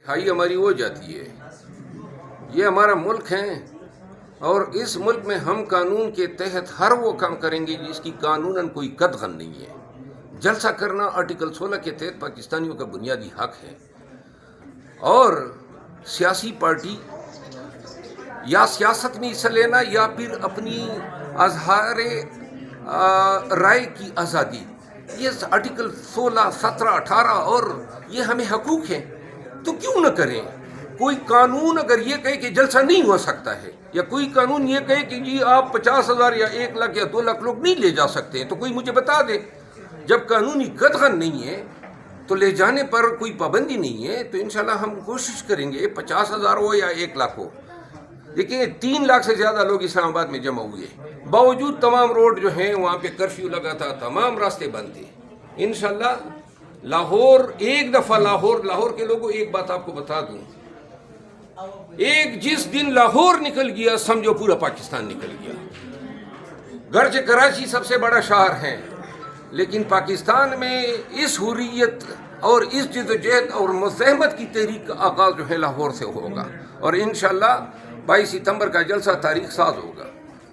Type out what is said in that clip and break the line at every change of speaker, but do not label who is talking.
High ہماری ہو جاتی ہے. یہ ہمارا ملک ہے اور اس ملک میں ہم قانون کے تحت ہر وہ کام کریں گے جس کی قانوناً کوئی قدغن نہیں ہے. جلسہ کرنا آرٹیکل 16 کے تحت پاکستانیوں کا بنیادی حق ہے اور سیاسی پارٹی یا سیاست میں حصہ لینا یا پھر اپنی اظہار رائے کی آزادی، یہ آرٹیکل 16، 17، 18 اور یہ ہمیں حقوق ہیں تو کیوں نہ کریں. کوئی قانون اگر یہ کہے کہ جلسہ نہیں ہو سکتا ہے یا کوئی قانون یہ کہے کہ جی آپ 50,000 یا 1 لاکھ یا 2 لاکھ لوگ نہیں لے جا سکتے ہیں تو کوئی مجھے بتا دے. جب قانونی قدغن نہیں ہے تو لے جانے پر کوئی پابندی نہیں ہے تو انشاءاللہ ہم کوشش کریں گے 50,000 ہو یا 1 لاکھ ہو. دیکھیں 3 لاکھ سے زیادہ لوگ اسلام آباد میں جمع ہوئے، باوجود تمام روڈ جو ہیں وہاں پہ کرفیو لگا تھا، تمام راستے بند تھے. انشاءاللہ لاہور، ایک دفعہ لاہور کے لوگوں ایک بات آپ کو بتا دوں، جس دن لاہور نکل گیا سمجھو پورا پاکستان نکل گیا. گرچہ کراچی سب سے بڑا شہر ہے لیکن پاکستان میں اس حریت اور اس جدوجہد اور مزاحمت کی تحریک کا آغاز جو ہے لاہور سے ہوگا اور انشاءاللہ 22 ستمبر کا جلسہ تاریخ ساز ہوگا.